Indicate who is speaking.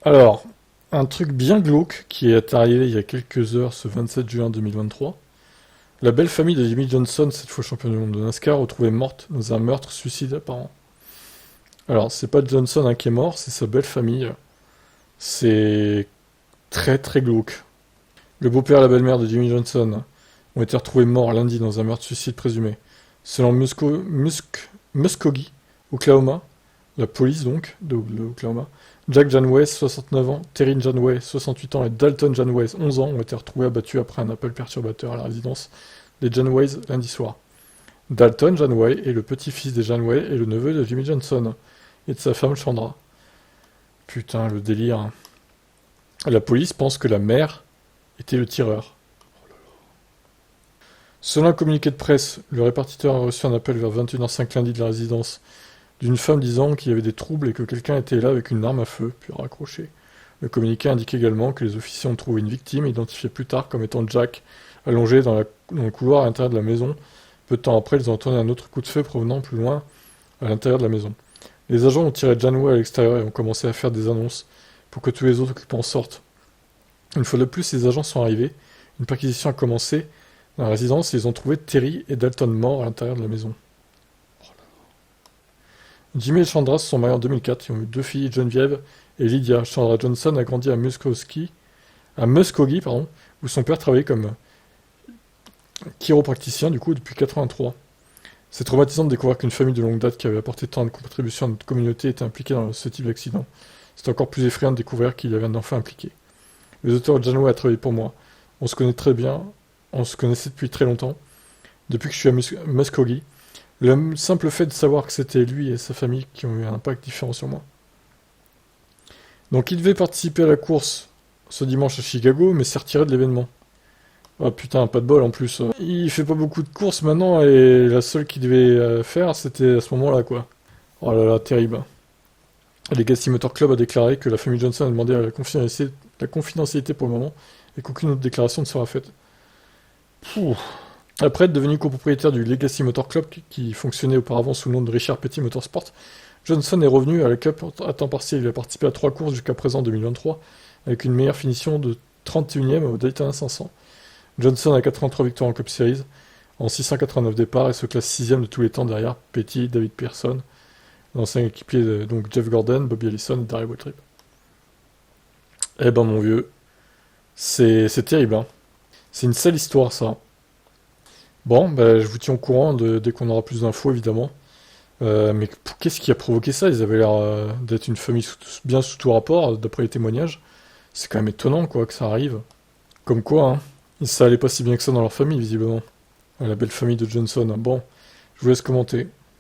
Speaker 1: Alors, un truc bien glauque qui est arrivé il y a quelques heures, ce 27 juin 2023. La belle famille de Jimmy Johnson, cette fois champion du monde de NASCAR, retrouvée morte dans un meurtre-suicide apparent. Alors, c'est pas Johnson qui est mort, c'est sa belle famille. C'est très très glauque. Le beau-père et la belle-mère de Jimmy Johnson ont été retrouvés morts lundi dans un meurtre-suicide présumé. Selon Muskogee, Oklahoma, la police donc, de Oklahoma, Jack Janway, 69 ans, Terry Janway, 68 ans et Dalton Janway, 11 ans, ont été retrouvés abattus après un appel perturbateur à la résidence des Janways lundi soir. Dalton Janway est le petit-fils des Janway et le neveu de Jimmy Johnson et de sa femme Chandra. Putain, le délire. La police pense que la mère était le tireur. Selon un communiqué de presse, le répartiteur a reçu un appel vers 21h05 lundi de la résidence d'une femme disant qu'il y avait des troubles et que quelqu'un était là avec une arme à feu, puis raccroché. Le communiqué indique également que les officiers ont trouvé une victime, identifiée plus tard comme étant Jack, allongé dans le couloir à l'intérieur de la maison. Peu de temps après, ils ont entendu un autre coup de feu provenant plus loin, à l'intérieur de la maison. Les agents ont tiré Janway à l'extérieur et ont commencé à faire des annonces pour que tous les autres occupants sortent. Une fois de plus, les agents sont arrivés, une perquisition a commencé dans la résidence et ils ont trouvé Terry et Dalton morts à l'intérieur de la maison. Jimmy et Chandra se sont mariés en 2004 et ont eu deux filles, Geneviève et Lydia. Chandra Johnson a grandi à Muskogee, où son père travaillait comme chiropracticien depuis 1983. C'est traumatisant de découvrir qu'une famille de longue date qui avait apporté tant de contributions à notre communauté était impliquée dans ce type d'accident. C'est encore plus effrayant de découvrir qu'il y avait un enfant impliqué. Les auteurs de Janway a travaillé pour moi. On se connaît très bien, on se connaissait depuis très longtemps, depuis que je suis à Muskogee. Le simple fait de savoir que c'était lui et sa famille qui ont eu un impact différent sur moi. Donc il devait participer à la course ce dimanche à Chicago, mais s'est retiré de l'événement. Ah putain, pas de bol en plus. Il fait pas beaucoup de courses maintenant et la seule qu'il devait faire, c'était à ce moment-là, quoi. Oh là là, terrible. Legacy Motor Club a déclaré que la famille Johnson a demandé la confidentialité pour le moment et qu'aucune autre déclaration ne sera faite. Pouh. Après être devenu copropriétaire du Legacy Motor Club qui fonctionnait auparavant sous le nom de Richard Petty Motorsport, Johnson est revenu à la Cup à temps partiel. Il a participé à 3 courses jusqu'à présent en 2023 avec une meilleure finition de 31e au Daytona 500. Johnson a 83 victoires en Cup Series en 689 départs et se classe 6e de tous les temps derrière Petty, David Pearson, l'ancien équipier donc Jeff Gordon, Bobby Allison et Darrell Waltrip. Eh ben mon vieux, c'est terrible, hein. C'est une sale histoire ça. Bon, bah, je vous tiens au courant dès qu'on aura plus d'infos, évidemment. Mais qu'est-ce qui a provoqué ça? Ils avaient l'air d'être une famille bien sous tout rapport, d'après les témoignages. C'est quand même étonnant, quoi, que ça arrive. Comme quoi, hein. Ça allait pas si bien que ça dans leur famille, visiblement. La belle famille de Johnson. Bon, je vous laisse commenter.